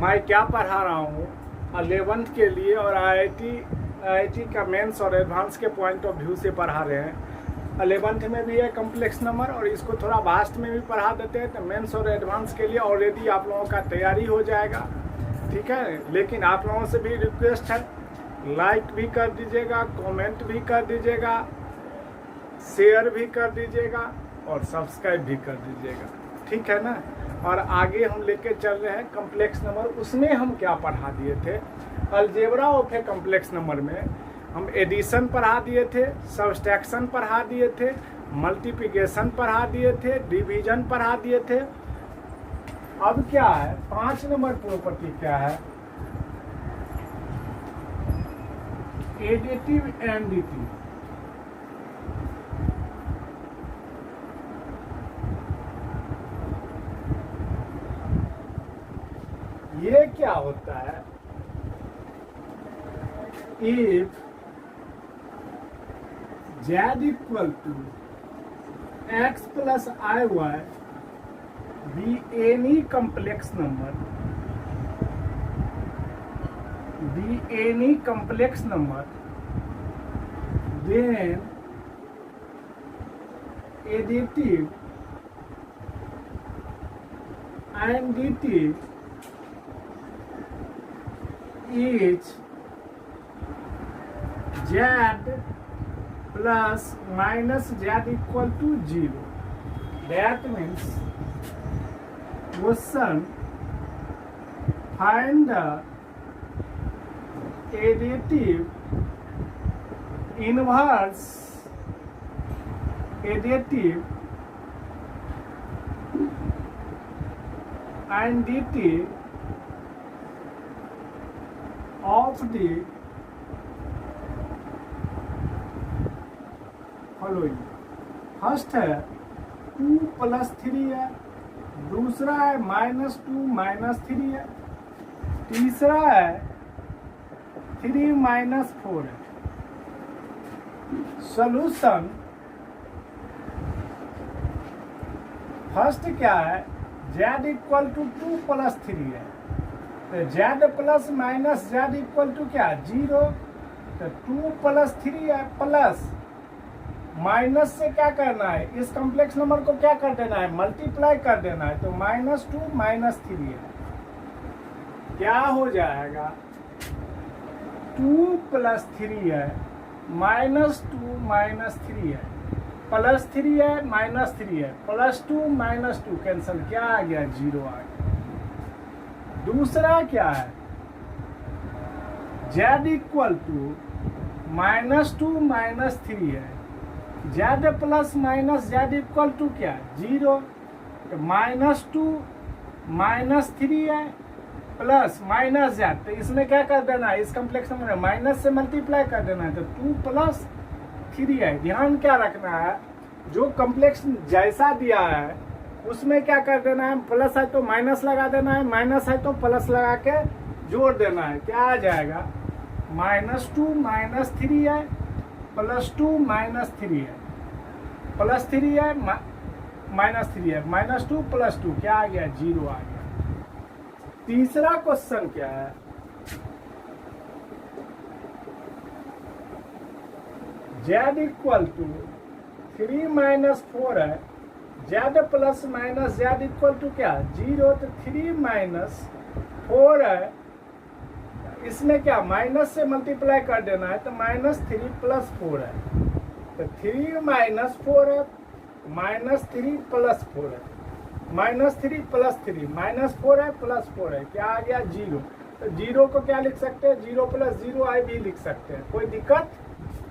मैं क्या पढ़ा रहा हूँ 11th के लिए और IIT का मेंस और एडवांस के पॉइंट ऑफ व्यू से पढ़ा रहे हैं। 11th में भी है कम्प्लेक्स नंबर और इसको थोड़ा वास्ट में भी पढ़ा देते हैं, तो मेंस और एडवांस के लिए ऑलरेडी आप लोगों का तैयारी हो जाएगा, ठीक है। लेकिन आप लोगों से भी रिक्वेस्ट है, लाइक भी कर दीजिएगा, कमेंट भी कर दीजिएगा, शेयर भी कर दीजिएगा और सब्सक्राइब भी कर दीजिएगा, ठीक है ना। और आगे हम लेके चल रहे हैं कम्प्लेक्स नंबर। उसमें हम क्या पढ़ा दिए थे, algebra of A complex number में हम एडिशन पढ़ा दिए थे, सब्सट्रैक्शन पढ़ा दिए थे, मल्टीप्लिकेशन पढ़ा दिए थे, डिवीजन पढ़ा दिए थे। अब क्या है 5 नंबर प्रॉपर्टी क्या है, एडिटिव एडिटिव। ये क्या होता है, if z equal to x plus i y be any complex number, then additive and additive is z plus minus z equal to 0. That means question find the additive inverse additive and additive of the following. First है 2 plus 3 है, दूसरा है -2 minus 3 है, तीसरा है 3 minus 4 है। Solution first क्या है, z इक्वल टू 2 प्लस 3 है, तो z plus minus z equal to क्या 0, तो 2 प्लस 3 है, प्लस माइनस से क्या करना है, इस कॉम्प्लेक्स नंबर को क्या कर देना है, मल्टीप्लाई कर देना है, तो -2 माइनस 3 है, क्या हो जाएगा 2 प्लस 3 है, -2 माइनस 3 है, प्लस 3 है, -3 है, +2 -2 कैंसिल, क्या आ गया 0 आ गया। दूसरा क्या है, z इक्वल टू -2 माइनस 3 है, z plus minus z equal to क्या 0, तो -2 माइनस 3 है, प्लस माइनस z, तो इसमें क्या कर देना है, इस कॉम्प्लेक्स नंबर में माइनस से मल्टीप्लाई कर देना है, तो 2 प्लस 3 है। ध्यान क्या रखना है, जो कॉम्प्लेक्स जैसा दिया है उसमें क्या कर देना है, प्लस है तो माइनस लगा देना है, माइनस है तो प्लस लगा के जोड़ देना है, क्या आ जाएगा -2 माइनस 3 है, +2 माइनस 3 है, प्लस 3 है माइनस 3 है, -2 + 2 क्या आ गया 0 आ गया। तीसरा क्वेश्चन क्या है, z इक्वल टू 3 माइनस 4 है, z plus minus z equal to क्या 0, तो 3 माइनस 4 है, इसमें क्या माइनस से मल्टीप्लाई कर देना है, तो -3 + 4 है, तो 3 माइनस 4 है, -3 + 4 है, -3 + 3 -4 है, +4 है, क्या आ गया 0। तो 0 को क्या लिख सकते हैं, 0 + 0 i भी लिख सकते हैं, कोई दिक्कत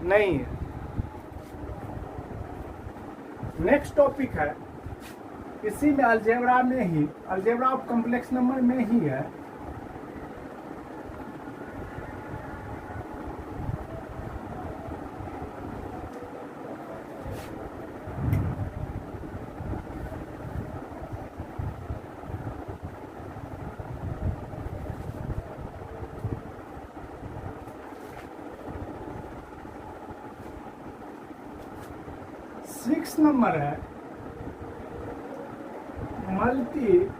नहीं है। नेक्स्ट टॉपिक है, इसी में अलजेब्रा में ही, अलजेब्रा ऑफ कॉम्प्लेक्स नंबर में ही है, सिक्स नंबर है multiplicative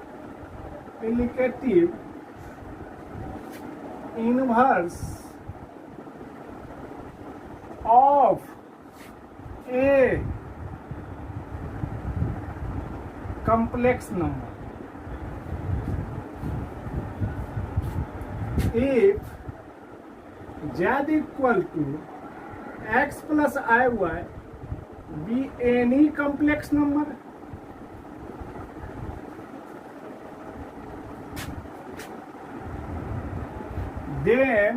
inverse of A complex number if z equal to x plus iy be any complex number, then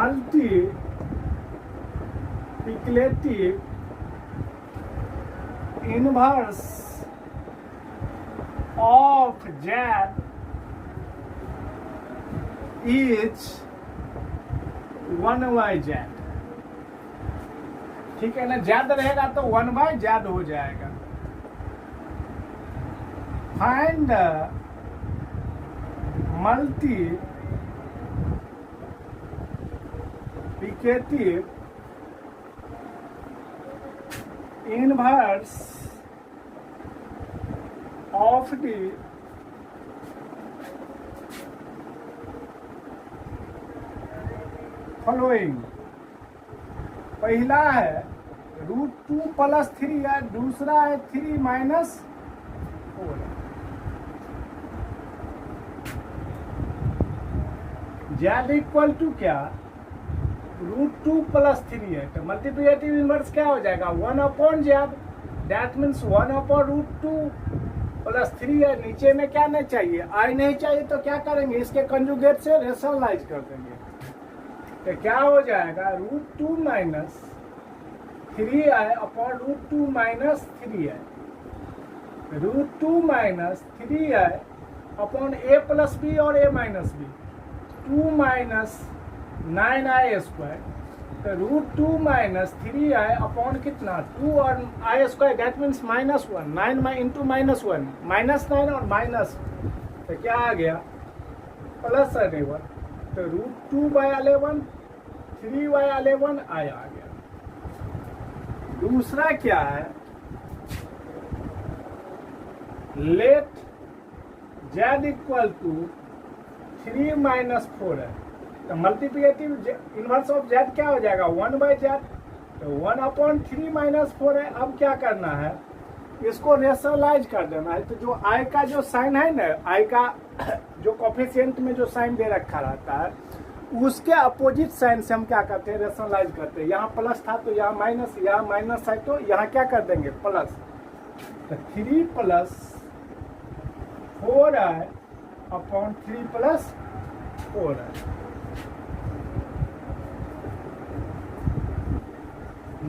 multiplicative inverse of z is 1/z। ठीक है ना, z रहेगा तो 1/z हो जाएगा। Find multiplicative inverse of the following। पहला है √2 + 3 है, दूसरा है 3 - 4। z इक्वल टू क्या, √2 + 3 है, तो मल्टीप्लिकेटिव इनवर्स क्या हो जाएगा 1/z। दैट मीन्स 1/√2 + 3 है। नीचे में क्या नहीं चाहिए, i नहीं चाहिए, तो क्या करेंगे, इसके कंजुगेट से रेशनलाइज कर देंगे। तो क्या हो जाएगा √2 - 3i upon √2 - 3i, √2 - 3i upon a + b और a - b, 2 - 9i², तो √2 - 3i अपॉन कितना 2 और i², दैट मीन्स -1, 9 × -1 -9 और माइनस, तो क्या आ गया +11, तो √2/11 3/11 आ गया। दूसरा क्या है, लेट z इक्वल टू 3 - 4 है, तो मल्टीप्लिकेटिव इनवर्स ऑफ z क्या हो जाएगा 1/z, तो 1/3 - 4 है। अब क्या करना है, इसको रेशनलाइज कर देना है। तो जो i का जो साइन है ना, i का जो कोफिशिएंट में जो साइन दे रखा रहता है, उसके अपोजिट साइन से हम क्या करते हैं, रेशनलाइज करते हैं। यहाँ प्लस था तो यहाँ माइनस, यहाँ माइनस है तो यहाँ क्या कर देंगे प्लस, तो 3 + 4i upon 3 + 4i,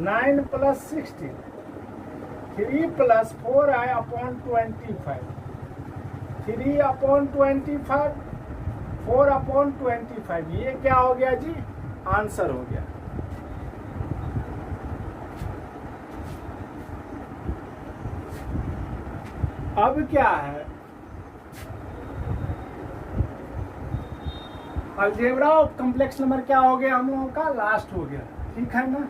9 + 16, 3 + 4i upon 25, 3/25, 4/25, ये क्या हो गया जी, आंसर हो गया। अब क्या है, अलजेब्रा ऑफ कॉम्प्लेक्स नंबर क्या हो गया हम लोगों का, लास्ट हो गया। ठीक है ना,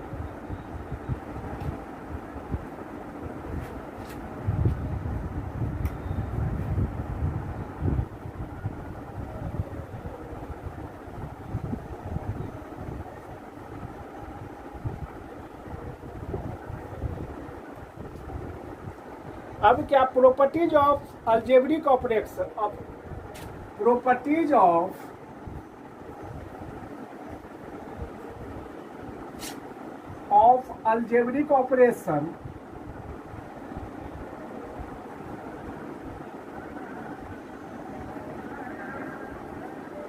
अब क्या properties of algebraic operation, properties of algebraic operation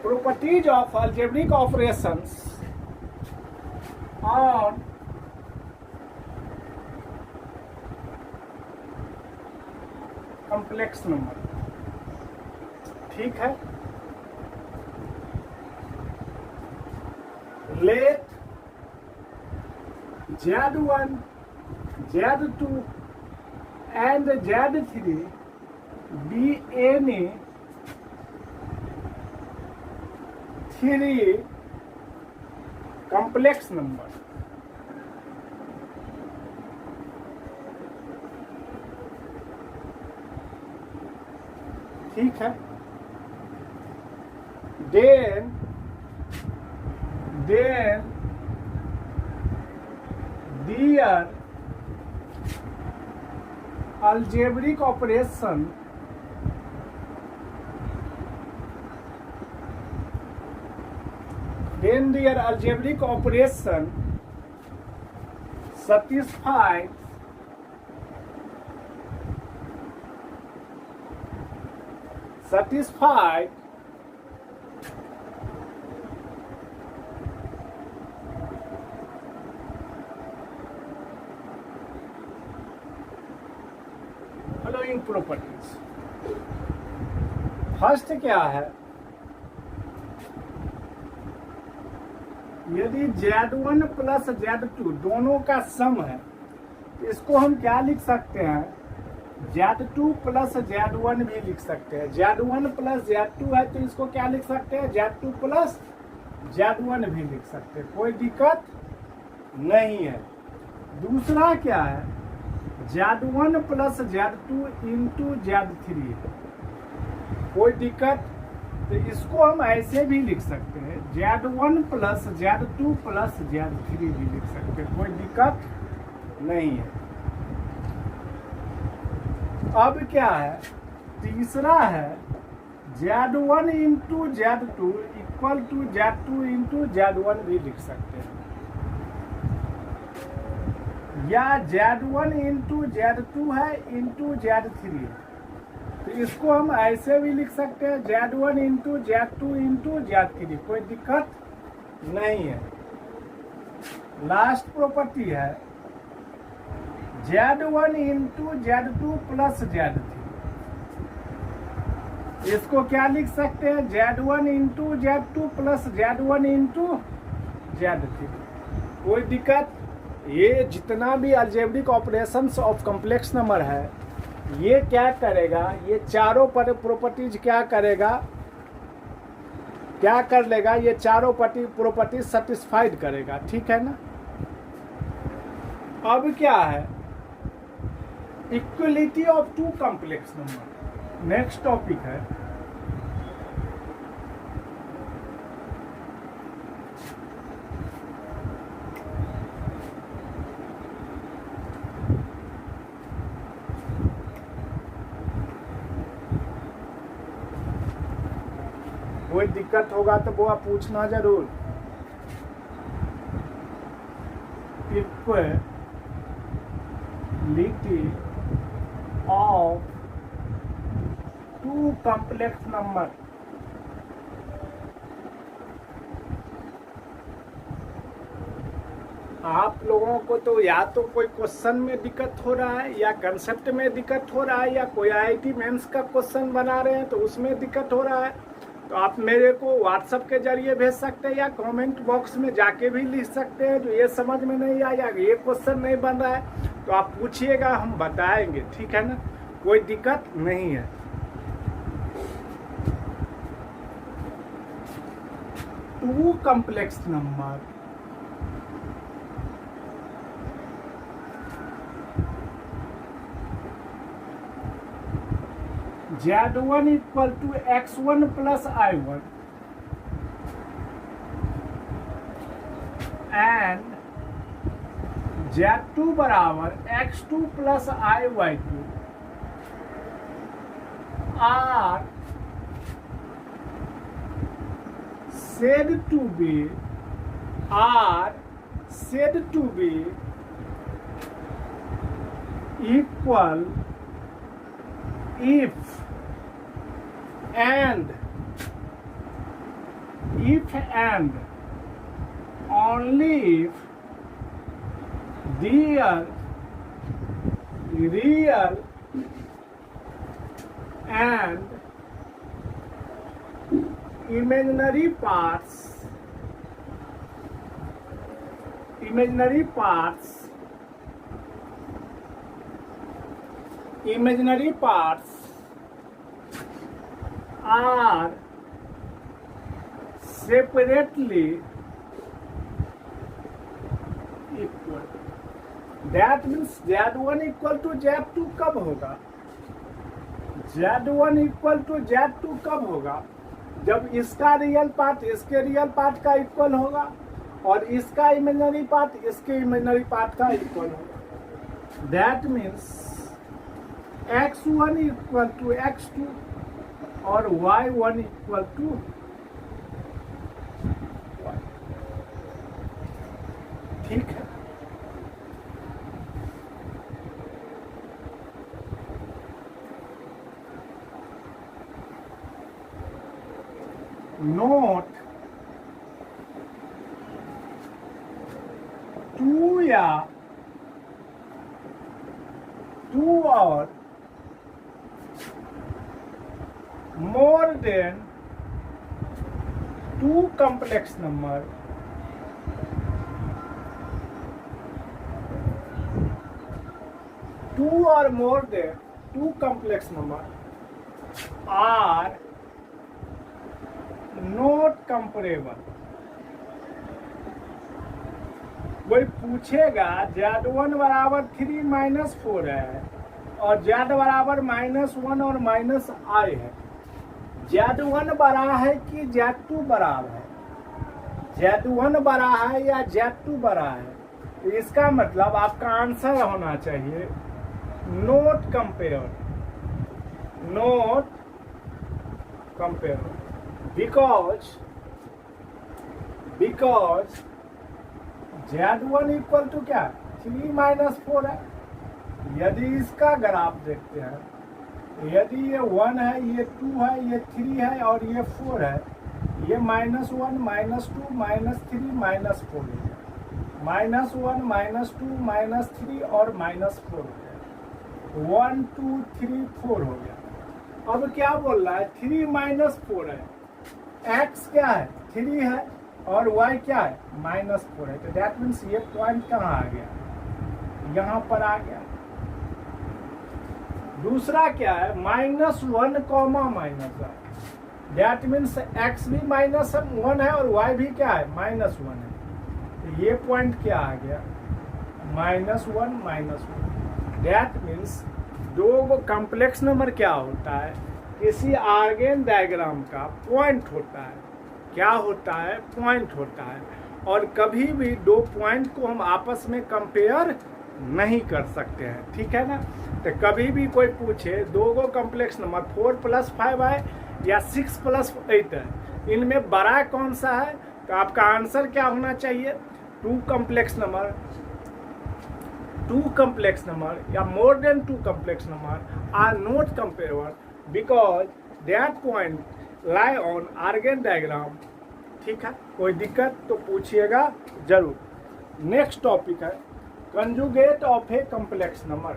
properties of algebraic operations on complex number। ठीक है, let Z1, Z2 and Z3 be any 3 complex number। ठीक है, then their algebraic operation satisfies following properties. First क्या है, यदि Z1 plus Z2 दोनों का सम है, इसको हम क्या लिख सकते हैं, Z2 प्लस Z1 भी लिख सकते हैं। Z1 प्लस Z2 है तो इसको क्या लिख सकते हैं, Z2 प्लस Z1 भी लिख सकते हैं, कोई दिक्कत नहीं है। दूसरा क्या है, Z1 plus Z2 into Z3 है, कोई दिक्कत, तो इसको हम ऐसे भी लिख सकते हैं, Z1 plus Z2 plus Z3 भी लिख सकते हैं, कोई दिक्कत नहीं है। अब क्या है, तीसरा है Z1 into Z2 equal to Z2 into Z1 भी लिख सकते हैं, या Z1 इंटू Z2 है इंटू Z3 है, तो इसको हम ऐसे भी लिख सकते हैं, Z1 into Z2 into Z3, कोई दिक्कत नहीं है। लास्ट प्रॉपर्टी है Z1 into Z2 plus Z3, इसको क्या लिख सकते हैं, Z1 into Z2 plus Z1 into Z3, कोई दिक्कत। ये जितना भी algebraic operations of complex number है, ये क्या करेगा, ये चारों प्रॉपर्टीज क्या करेगा, क्या कर लेगा, ये चारों प्रॉपर्टी सेटिस्फाइड करेगा, ठीक है ना। अब क्या है, equality of two complex number, next topic है। कोई दिक्कत होगा तो वो आप पूछना जरूर। Equality of two complex number, आप लोगों को तो या तो कोई क्वेश्चन में दिक्कत हो रहा है, या कंसेप्ट में दिक्कत हो रहा है, या कोई आईआईटी मेंस का क्वेश्चन बना रहे हैं तो उसमें दिक्कत हो रहा है, तो आप मेरे को व्हाट्सएप के जरिए भेज सकते हैं, या कमेंट बॉक्स में जाके भी लिख सकते हैं, जो ये समझ में नहीं आया, ये क्वेश्चन नहीं बन रहा है तो आप पूछिएगा, हम बताएंगे, ठीक है ना, कोई दिक्कत नहीं है। Two complex number, Z1 equal to X1 plus I1 and Z2 बराबर X2 plus I/2 are said to be equal if and only if their real and imaginary parts are separately equal. That means Z1 equal to Z2 कब होगा, Z1 equal to Z2 कब होगा, जब इसका real part इसके real part का equal होगा और इसका इमेजिनरी पार्ट इसके इमेजिनरी पार्ट का इक्वल होगा। That means x1 equal to x2 और y1 इक्वल टू y। ठीक है, नोट 2 या 2 और more than 2 complex number or more than 2 complex number are not comparable। कोई पूछेगा Z1 बराबर 3 माइनस 4 है और Z बराबर -1 और -i है, Z1 बड़ा है कि Z2 बड़ा है, Z1 बड़ा है या Z2 बड़ा है। तो इसका मतलब आपका आंसर होना चाहिए not compare, not compare, because Z1 equal to क्या 3 माइनस 4 है। यदि इसका ग्राफ देखते हैं, यदि ये 1 है, ये 2 है, ये 3 है और ये 4 है, ये -1 -2 -3 -4 हो गया, -1 -2 -3 और -4 हो गया, 1 2 3 4 हो गया। अब क्या बोल रहा है 3 माइनस 4 है, x क्या है 3 है और y क्या है -4 है। तो दैट मीन्स ये पॉइंट कहाँ आ गया, यहाँ पर आ गया। दूसरा क्या है -1 कॉमा -1, दैट मीन्स x भी -1 है और y भी क्या है -1 है। तो ये पॉइंट क्या आ गया -1 -1। दैट मीन्स दो कॉम्प्लेक्स नंबर क्या होता है, किसी आर्गेन डायग्राम का पॉइंट होता है। क्या होता है पॉइंट होता है, और कभी भी दो पॉइंट को हम आपस में कंपेयर नहीं कर सकते हैं, ठीक है ना। तो कभी भी कोई पूछे दो कॉम्प्लेक्स नंबर 4 + 5 है या 6 + 8 है, इनमें बड़ा कौन सा है, तो आपका आंसर क्या होना चाहिए 2 कॉम्प्लेक्स नंबर, 2 कॉम्प्लेक्स नंबर या more than 2 complex number are not comparable because that point lie on Argand diagram. ठीक है, कोई दिक्कत तो पूछिएगा जरूर। नेक्स्ट टॉपिक है conjugate of a complex number.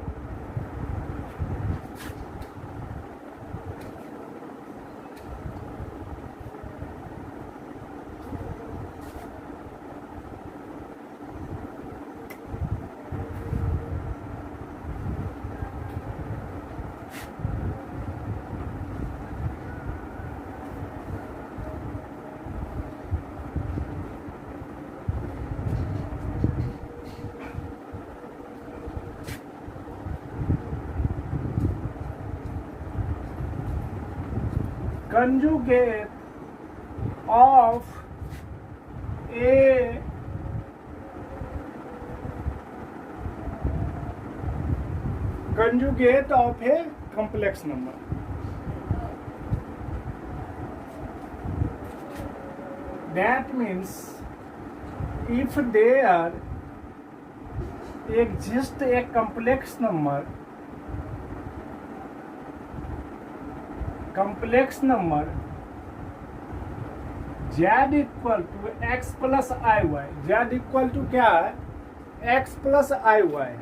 Conjugate of a complex number। That means if there exists a complex number z equal to x plus i y, z equal to क्या है x प्लस आई वाई,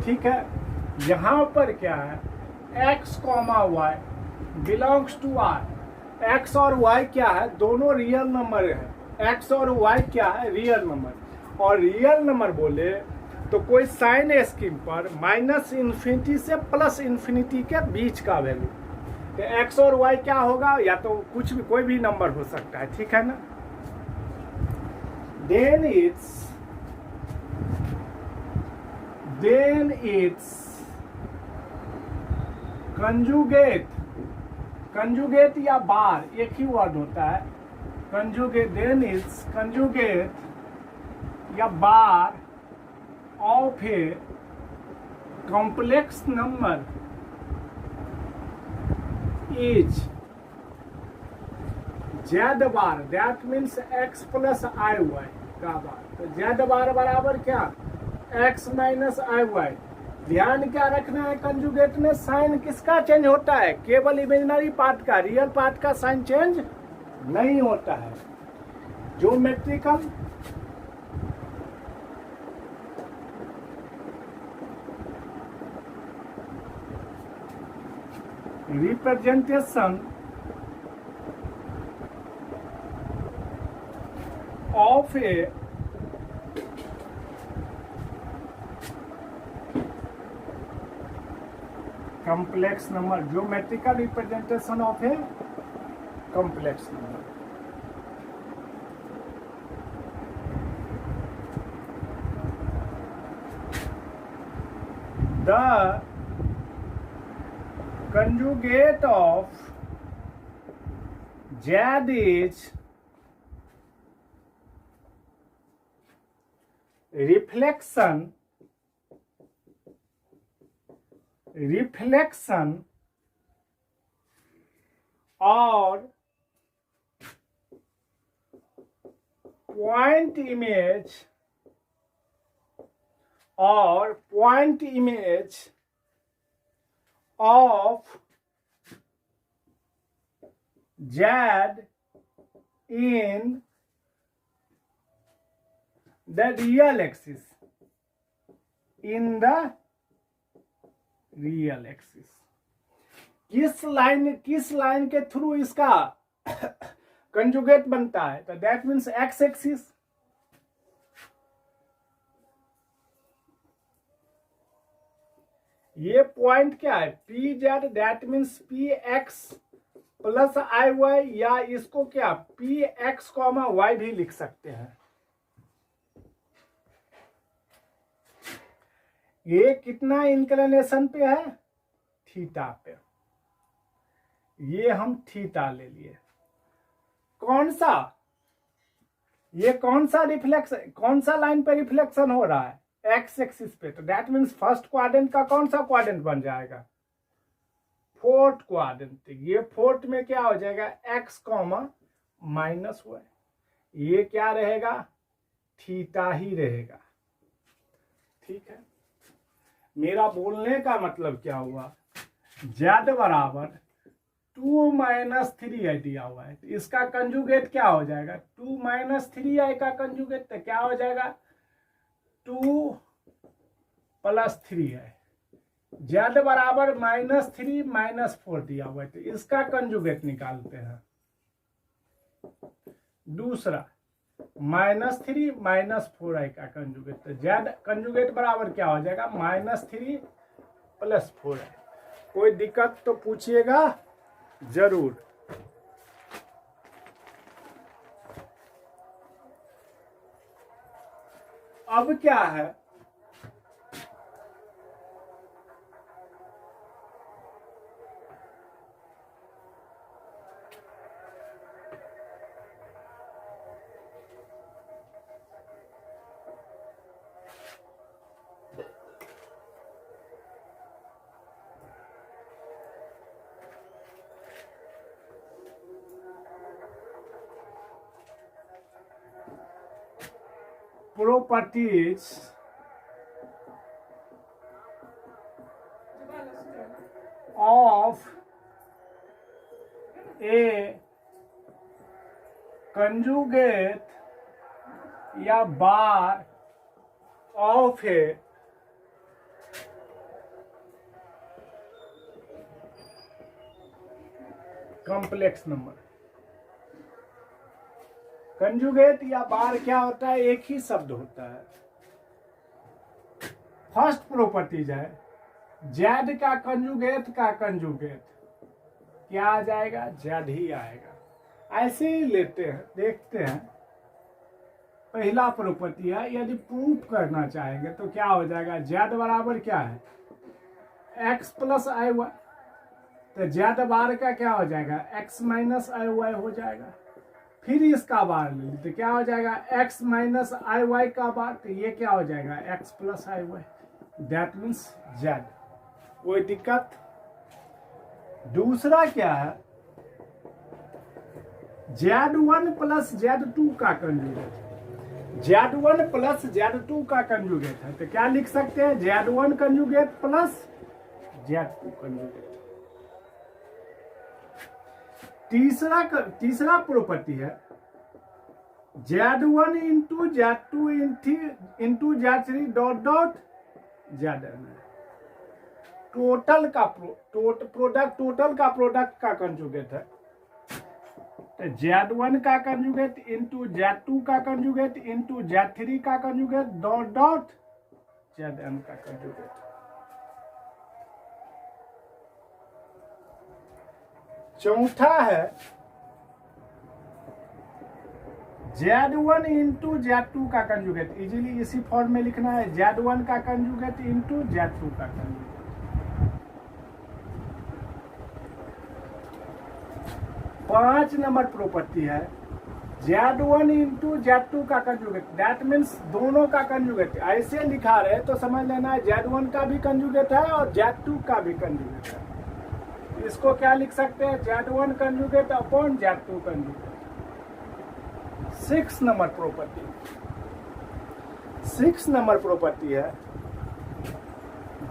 ठीक है। यहाँ पर क्या है x, y belongs to r, x और y क्या है दोनों रियल नंबर है, x और y क्या है रियल नंबर। और रियल नंबर बोले तो कोई साइन स्कीम पर -∞ से +∞ के बीच का वैल्यू, तो x और y क्या होगा, या तो कुछ भी कोई भी नंबर हो सकता है, ठीक है ना। देन इट्स कंजुगेट कंजुगेट या बार एक ही वर्ड होता है। कंजुगेट देन इज कंजुगेट या bar of a complex number is z bar, that means x plus i y का बार। तो जेड बार बराबर क्या, एक्स माइनस आई वाई। ध्यान क्या रखना है, कंजुगेट में साइन किसका चेंज होता है, केवल इमेजिनरी पार्ट का, रियल पार्ट का साइन चेंज नहीं होता है। Geometrical representation of A complex number, geometrical representation of a complex number. The conjugate of Z is reflection और point image of Z in the real axis, in the real axis. किस line के through इसका conjugate बनता है, तो that means x axis. ये point क्या है, p z, that means p x plus i y, या इसको क्या पी एक्स कॉमा वाई भी लिख सकते हैं। ये कितना इंक्लिनेशन पे है, थीटा पे। ये हम थीटा ले लिए। कौन सा, ये कौन सा रिफ्लेक्शन, कौन सा लाइन पे रिफ्लेक्शन हो रहा है, एक्स एक्सिस पे। तो दैट मीन्स फर्स्ट क्वाड्रेंट का कौन सा क्वाड्रेंट बन जाएगा, फोर्थ क्वाड्रेंट। ये फोर्थ में क्या हो जाएगा, एक्स कॉमा माइनस वाई। ये क्या रहेगा, थीटा ही रहेगा। ठीक है, मेरा बोलने का मतलब क्या हुआ, जेड बराबर 2 - 3i दिया हुआ है, तो इसका कंजुगेट क्या हो जाएगा, 2 - 3i का कंजुगेट तो क्या हो जाएगा, 2 + 3i। जेड बराबर -3 - 4 दिया हुआ है, तो इसका कंजुगेट निकालते हैं। दूसरा -3 - 4i का कंजुगेट, तो जेड कंजुगेट बराबर क्या हो जाएगा, -3 + 4i। कोई दिक्कत तो पूछिएगा जरूर। अब क्या है, properties of a conjugate या bar of a complex number. Conjugate या बार क्या होता है, एक ही शब्द होता है। फर्स्ट प्रॉपर्टीज है, जेड का कंजुगेट क्या आ जाएगा, जेड ही आएगा। ऐसे ही लेते हैं, देखते हैं। पहला प्रॉपर्टी है, यदि प्रूफ करना चाहेंगे तो क्या हो जाएगा, जेड बराबर क्या है, एक्स + आई वाई। तो जेड बार का क्या हो जाएगा, एक्स माइनस आई वाई हो जाएगा। फिर इसका बार ले तो क्या हो जाएगा, एक्स माइनस आई वाई का बार, तो ये क्या हो जाएगा, x plus i y, that means z. कोई दिक्कत। दूसरा क्या है, Z1 प्लस Z2 का कंजुगेट, Z1 प्लस Z2 का कंजुगेट है, तो क्या लिख सकते हैं, Z1 conjugate plus Z2 conjugate. तीसरा प्रॉपर्टी है Z1 into Z2 into Z3 dot dot Zn, total का प्रोडक्ट का कंजुगेट है। तो Z1 का कंजुगेट इंटू Z2 का कंजुगेट इंटू Z3 का कंजुगेट डॉट डॉट Zn का कंजुगेट। चौथा है Z1 इंटू Z2 का कंजुगेट, इजीली इसी फॉर्म में लिखना है, Z1 का कंजुगेट इंटू Z2 का कंजुगेट। 5 नंबर प्रॉपर्टी है Z1 इंटू Z2 का कंजुगेट, दैट मीन्स दोनों का कंजुगेट। ऐसे लिखा रहे तो समझ लेना है Z1 का भी कंजुगेट है और Z2 का भी कंजुगेट है। इसको क्या लिख सकते हैं, Z1 conjugate upon Z2 conjugate. 6 number property है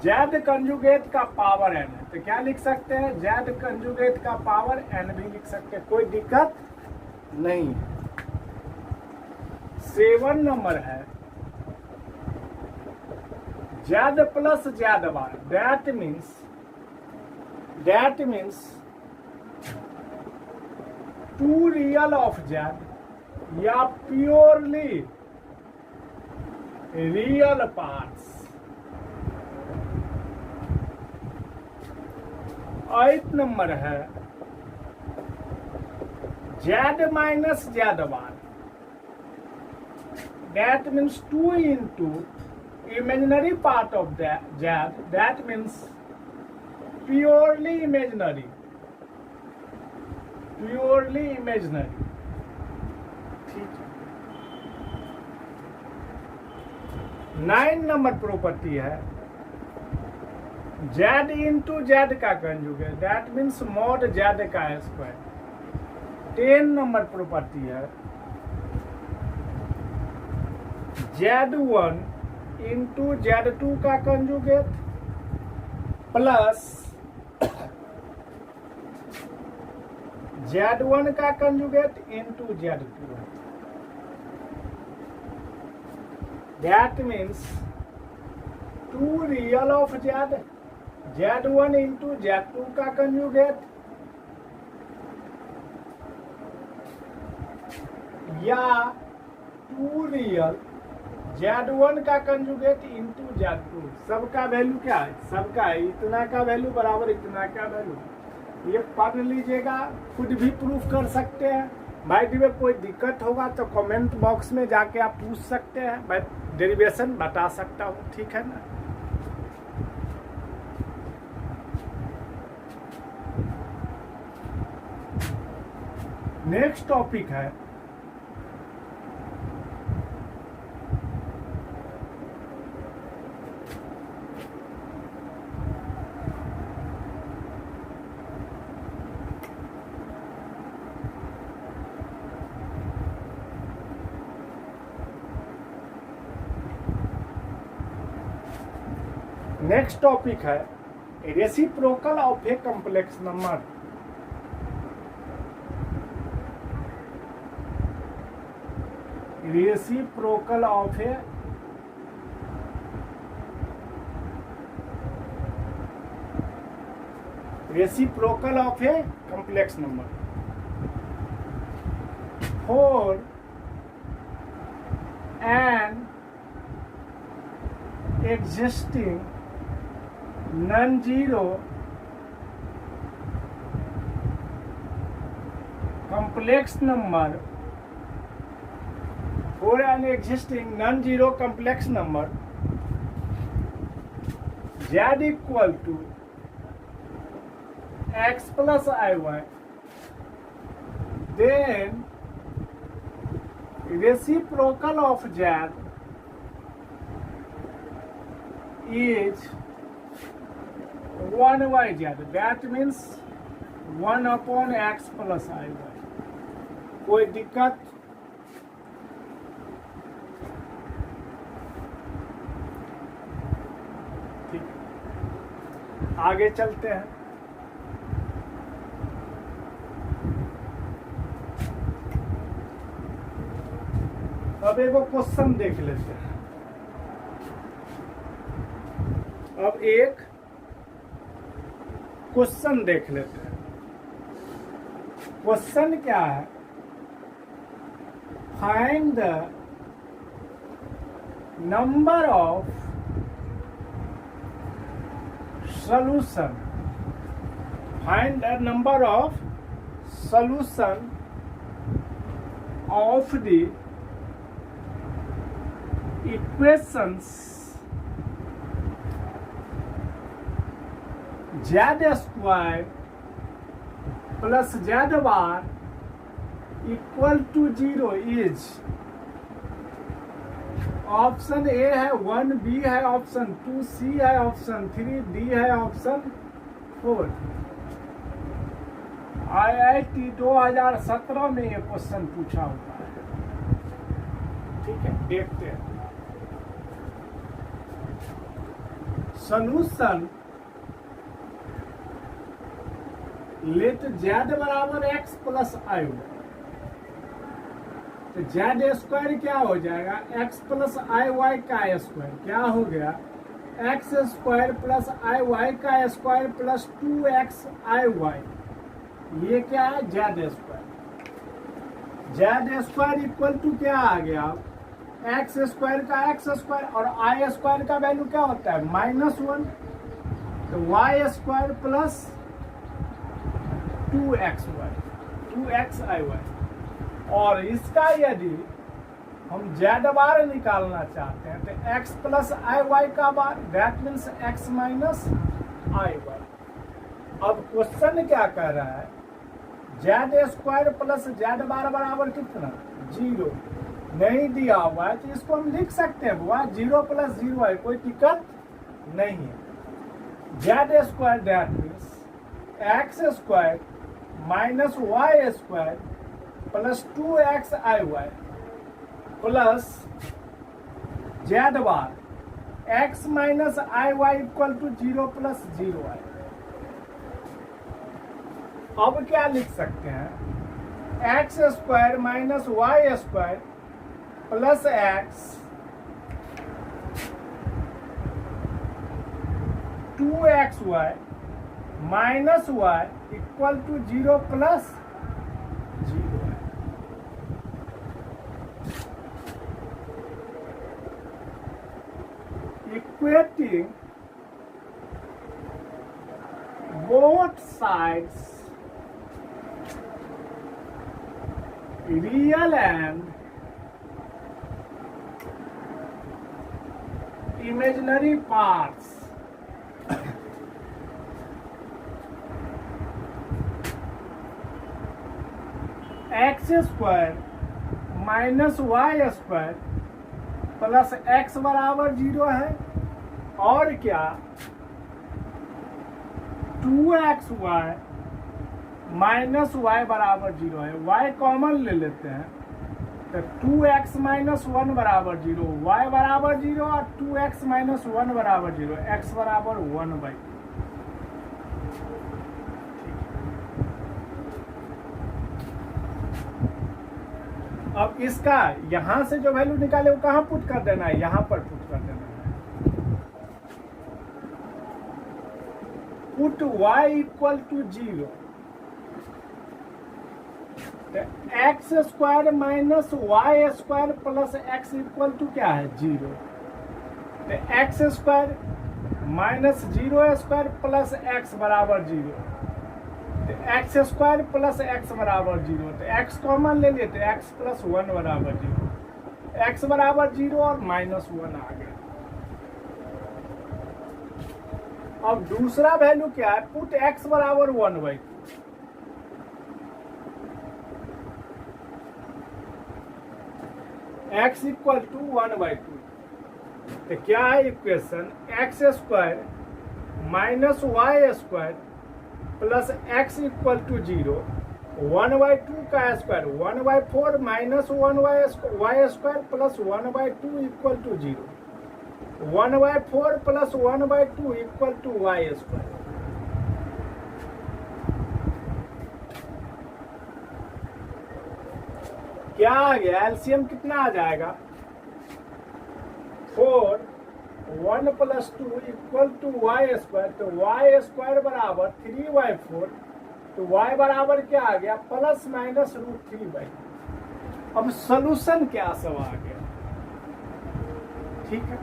Z कंजुगेट का पावर n है, तो क्या लिख सकते हैं, Z कंजुगेट का पावर n भी लिख सकते हैं, कोई दिक्कत नहीं है। 7 नंबर है Z plus Z bar, that means two real of Z या प्योरली रियल पार्ट्स। 8 नंबर है Z minus Z bar, that means 2 into imaginary part of that means purely imaginary, ठीक है। 9 नंबर प्रॉपर्टी है Z into Z का conjugate, that means mod Z का square. 10 number property है Z1 into Z2 का conjugate plus Z1 का conjugate into Z2, that means two real of Z1 into Z2 का conjugate या to real Z1 का conjugate into Z2। सबका value क्या है, सबका है इतना का वैल्यू बराबर इतना का वैल्यू, ये पढ़ लीजिएगा, खुद भी प्रूफ कर सकते हैं। भाई दी में कोई दिक्कत होगा तो कमेंट बॉक्स में जाके आप पूछ सकते हैं, मैं डेरिवेशन बता सकता हूँ, ठीक है ना। नेक्स्ट टॉपिक है reciprocal of a complex number. Reciprocal of a complex number for an existing non-zero complex number, for an existing non-zero complex number Z equal to x plus iy, then reciprocal of z is 1/z. That means 1/x plus iy. कोई दिक्कत? ठीक, आगे चलते हैं। अब एक question देख लेते हैं। अब एक क्वेश्चन देख लेते हैं। क्वेश्चन क्या है? Find the number of solution. Find the number of solution of the equations z square plus z bar equal to 0 is option A है 1, बी है ऑप्शन 2, सी है ऑप्शन 3, डी है ऑप्शन 4। IIT 2017 में ये क्वेश्चन पूछा हुआ है। ठीक है, देखते हैं। सॉल्यूशन लेट z बराबर x प्लस i। तो जेड स्क्वायर क्या हो जाएगा? x प्लस आई वाई का स्क्वायर क्या हो गया? X square plus i y का square plus 2x i y. ये क्या है? Z square. Z square equal to क्या आ गया? एक्स स्क्वायर का एक्स स्क्वायर और आई स्क्वायर का वैल्यू क्या होता है? -1। तो y square plus 2x i Y. और इसका यदि हम z बार निकालना चाहते हैं तो x प्लस आई वाई का bar, that means x minus i y. अब क्वेश्चन क्या कह रहा है? z square plus z bar बराबर कितना? 0 नहीं दिया हुआ है, तो इसको हम लिख सकते हैं बुआ 0 प्लस 0 है, कोई दिक्कत नहीं है। z square that means x square minus y square plus 2x i y plus z bar x minus i y equal to 0 plus 0 i. अब क्या लिख सकते हैं? x square minus y square plus x 2xy minus y equal to 0 plus 0। Equating both sides real and imaginary parts x square minus y square plus x बराबर 0 है और क्या 2xy minus Y बराबर 0 है। y कॉमन ले लेते हैं तो 2x माइनस 1 बराबर 0, y बराबर 0 और 2x माइनस 1 बराबर 0, x बराबर 1/2। अब इसका यहां से जो वैल्यू निकाले वो कहां पुट कर देना है? यहां पर पुट कर देना है। Put y equal to 0 x square minus y square plus x equal to क्या है? 0। तो x square minus 0 square plus x बराबर 0, एक्स स्क्वायर प्लस एक्स बराबर 0। तो एक्स कॉमन ले लेते, एक्स प्लस 1 बराबर 0, एक्स बराबर 0 और -1 आ गया। अब दूसरा वैल्यू क्या है, पुट x बराबर 1/2, x इक्वल टू 1/2। तो क्या है equation, x square minus y square plus x equal to 0, 1/2 का square 1/4 minus 1/y square plus 1/2 equal to 0, 1/4 plus 1/2 equal to y square. क्या आ गया, एलसीएम कितना आ जाएगा, 4, 1 plus 2 equal to y square, तो वाई स्क्वायर बराबर 3/4, तो y बराबर क्या आ गया, प्लस माइनस √3/। अब सोल्यूशन क्या सब आ गया, ठीक है।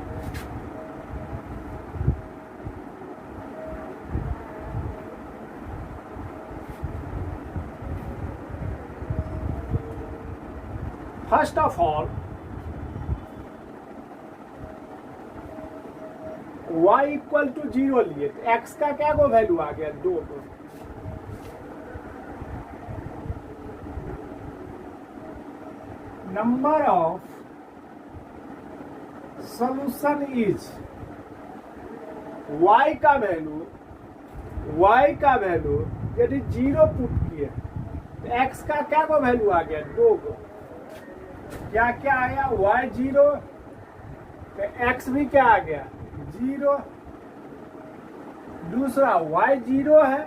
First of all y equal to 0 लिए, तो x का क्या को वैल्यू आ गया, 2 को। Number of solution is, y का वैल्यू यदि 0 पुट किए तो x का क्या को वैल्यू आ गया, 2 को। क्या क्या आया, y 0, तो x भी क्या आ गया, 0। दूसरा y 0 है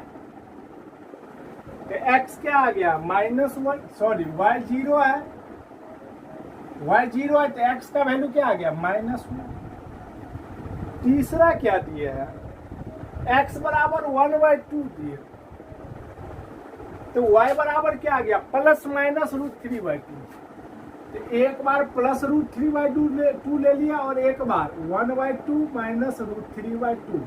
तो x क्या आ गया, -1, सॉरी y 0 है, y 0 है तो x का वैल्यू क्या आ गया, -1। तीसरा क्या दिया है, x बराबर 1/2 दिए, तो y बराबर क्या आ गया, प्लस माइनस √3/2। तो एक बार प्लस √3/2 ले लिया और एक बार 1/2 माइनस √3/2।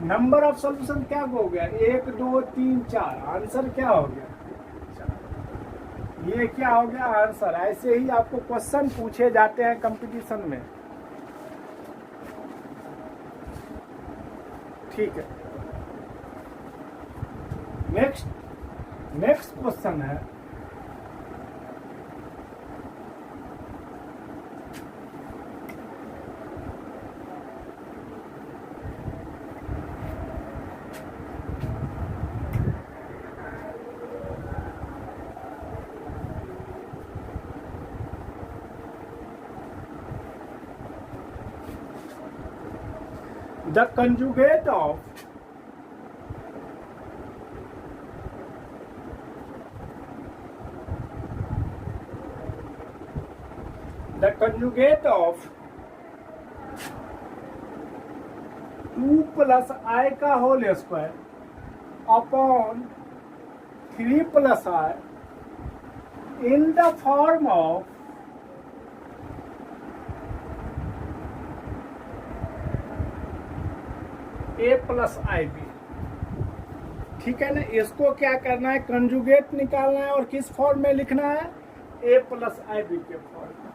नंबर ऑफ सॉल्यूशन क्या हो गया, 1 2 3 4, आंसर क्या हो गया, ये क्या हो गया आंसर। ऐसे ही आपको क्वेश्चन पूछे जाते हैं कंपटीशन में, ठीक है। नेक्स्ट क्वेश्चन है, the conjugate of two plus i का whole square upon 3 plus i in the form of a plus i b, ठीक है ना। इसको क्या करना है, कंजुगेट निकालना है और किस फॉर्म में लिखना है, a प्लस आई बी के फॉर्म में।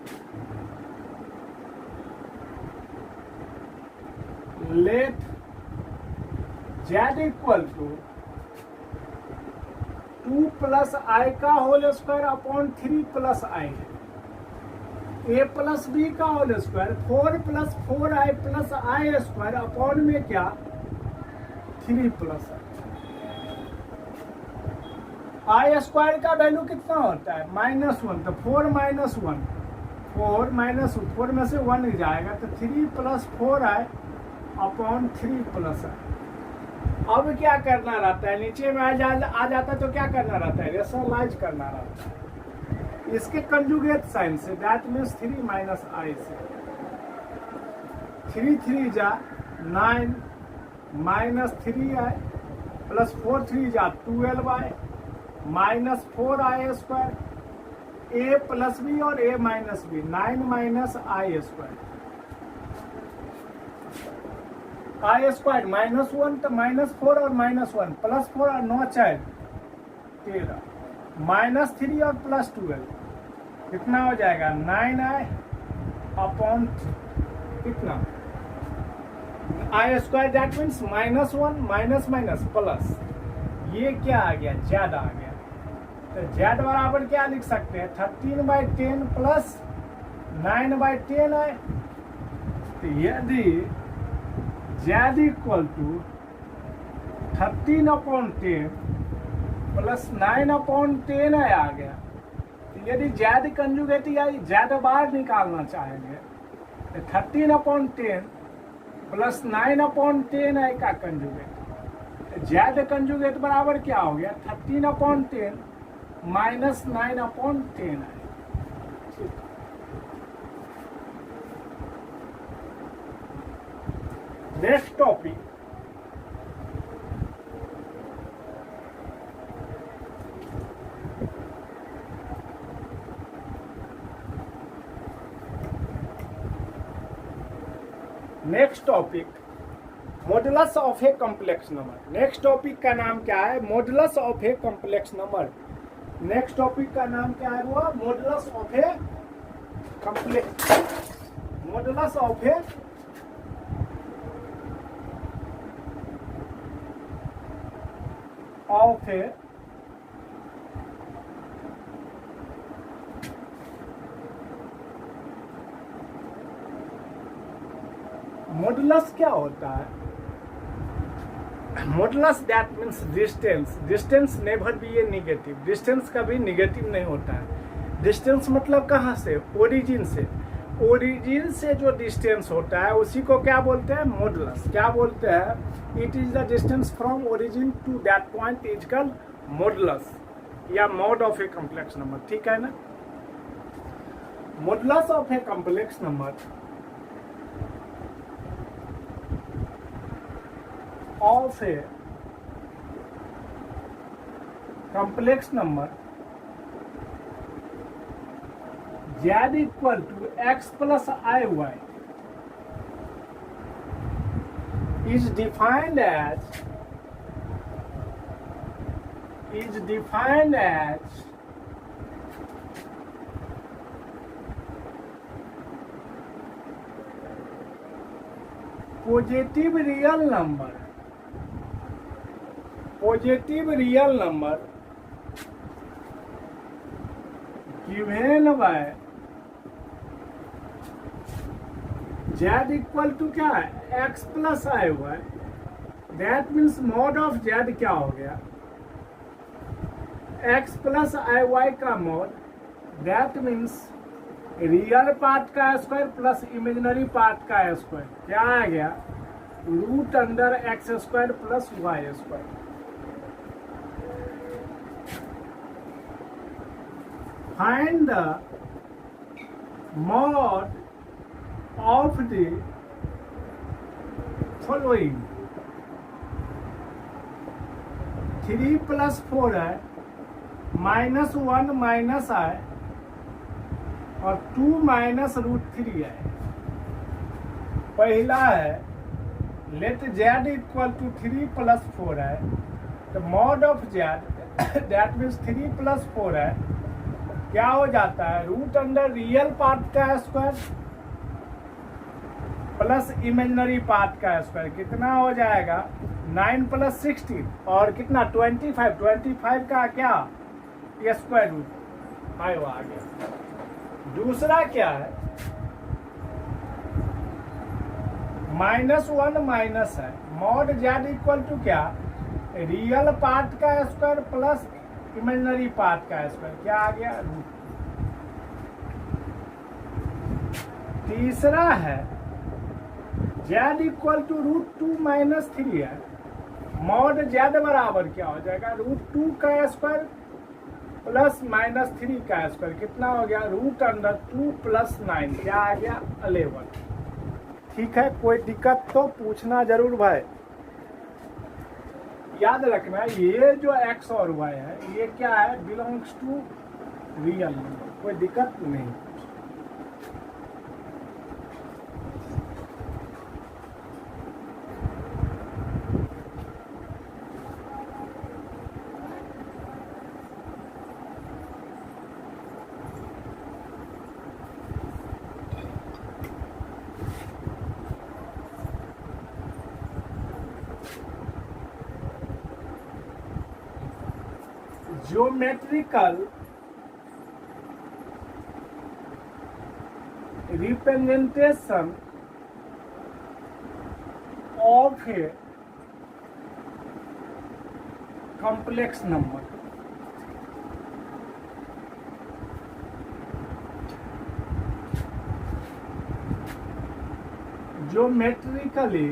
Let z equal to 2 plus i का whole square upon 3 plus i, a plus बी का whole square 4 plus 4i plus i square upon में क्या 3 प्लस आई स्क्वायर का वैल्यू कितना होता है, -1, तो 4 माइनस 1, 4 में से 1 जाएगा तो 3 प्लस 4i अपॉन 3 प्लस आई। अब क्या करना रहता है, नीचे में आ जाता है तो क्या करना रहता है, रेशनलाइज करना रहता है इसके कंजुगेट साइन से, दैट मीन्स 3 माइनस आई से। 3 3 जा 9 माइनस 3i प्लस 4 3 जा 12i minus 4i square, a plus b और a minus b, 9 minus i square, i square -1 तो -4 और -1 प्लस 4 और 9 4 13 -3 और प्लस 12 कितना हो जाएगा 9i अपॉन कितना i square that means -1 minus minus plus, ये क्या आ गया, जेड आ गया। तो जेड बराबर क्या लिख सकते हैं, 13/10 प्लस 9/10 है। तो यदि जेड इक्वल टू 13/10 प्लस 9/10 है आ गया, तो यदि जेड कंजुगेट या जेड बार निकालना चाहेंगे तो 13/10 प्लस 9/10 है का कंजुगेट, जेड कंजुगेट बराबर क्या हो गया, 13/10 माइनस 9/10 है। Next topic, modulus of a complex number. Next topic का नाम क्या है, modulus of a complex number. Next topic का नाम क्या है, वो modulus of a complex, modulus of A modulus क्या होता है, modulus that means distance. Distance never be A negative, distance कभी निगेटिव नहीं होता है। डिस्टेंस मतलब कहाँ से, ओरिजिन से, ओरिजिन से जो डिस्टेंस होता है उसी को क्या बोलते हैं, मॉडुलस। क्या बोलते हैं, it is the distance from origin to that point is called modulus या mod of a complex number, ठीक है ना। Modulus of a complex number of a complex number z equal to x plus iy is defined as positive real number given by z equal to क्या है, x plus i y. That means mod of z क्या हो गया, x plus i y का mod, that means real part का square plus imaginary part का square, क्या आ गया, root under x square plus y square. Find the mod of the following, 3 + 4 है, -1 माइनस है और 2 माइनस √3 है। पहला है लेट z इक्वल टू 3 + 4 है, तो mod of z that means 3 + 4 है, क्या हो जाता है, रूट अंडर रियल पार्ट का स्क्वायर प्लस इमेजिनरी पार्ट का स्क्वायर, कितना हो जाएगा, 9 + 16 और कितना 25 का क्या, स्क्वायर रूट 5 आ गया। दूसरा क्या है, -1 माइनस है, मॉड z इक्वल टू क्या, रियल पार्ट का स्क्वायर प्लस इमेजिनरी पार्ट का स्क्वायर, क्या आ गया, रूट। तीसरा है z इक्वल टू √2 माइनस 3 है, मॉड z बराबर क्या हो जाएगा, √2 का स्क्वायर प्लस -3 का स्क्वायर, कितना हो गया, रूट अंडर 2 + 9, क्या आ गया, 11। ठीक है, कोई दिक्कत तो पूछना जरूर भाई। याद रखना ये जो x और y है ये क्या है, बिलोंग्स टू रियल नंबर, कोई दिक्कत नहीं। Geometrical representation of a complex number. Geometrically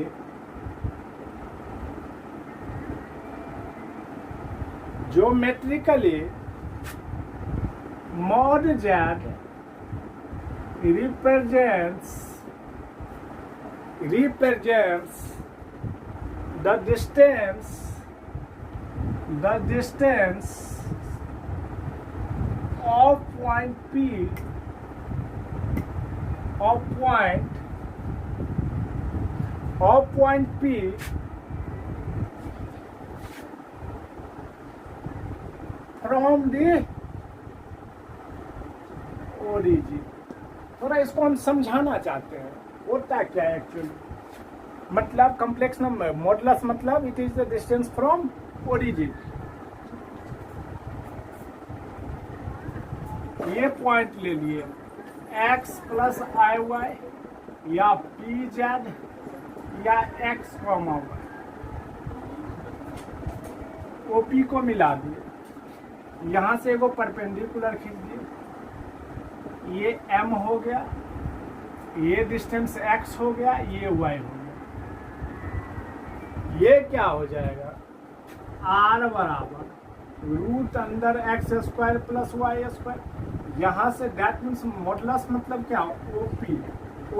mod z represents the distance of point P from the origin। थोड़ा इसको हम समझाना चाहते हैं, होता क्या है एक्चुअली। मतलब कॉम्प्लेक्स नंबर मॉडुलस मतलब it is the distance from origin. ये पॉइंट ले लिए x प्लस आई वाई या पी जेड या x कॉमा वाई, ओपी को मिला दिए, यहां से वो परपेंडिकुलर खींच दिए, ये m हो गया, ये डिस्टेंस x हो गया, ये y हो गया। ये क्या हो जाएगा r बराबर रूट अंदर x square plus y square. यहाँ से दैट मीन्स मॉडुलस मतलब क्या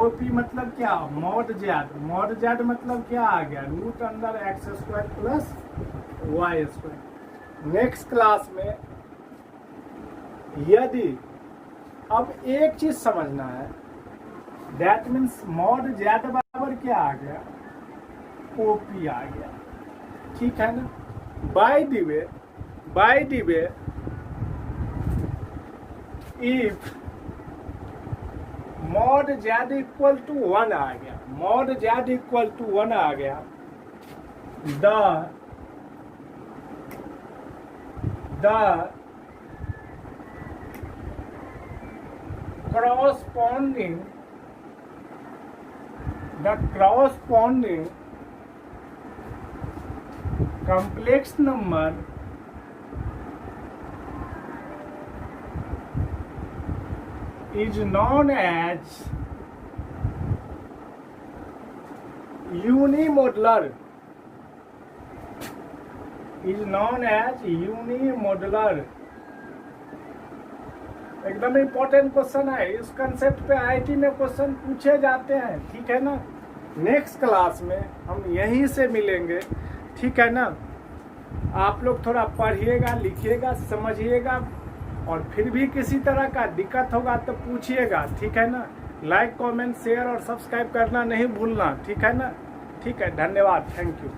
ओपी मतलब क्या मॉड जेड मतलब क्या आ गया रूट अंदर x square plus y square. Next class में यदि अब एक चीज समझना है, दैट मीन्स मॉड जेड बराबर क्या आ गया ओपी आ गया, ठीक है ना। By the way if mod z equal to 1 आ गया, the corresponding complex number is known as unimodular, एकदम इम्पोर्टेंट क्वेश्चन है। इस कंसेप्ट पे आईआईटी में क्वेश्चन पूछे जाते हैं, ठीक है ना। नेक्स्ट क्लास में हम यहीं से मिलेंगे, ठीक है ना। आप लोग थोड़ा पढ़िएगा, लिखिएगा, समझिएगा, और फिर भी किसी तरह का दिक्कत होगा तो पूछिएगा, ठीक है ना। लाइक कमेंट शेयर और सब्सक्राइब करना नहीं भूलना, ठीक है ना। ठीक है, धन्यवाद, थैंक यू।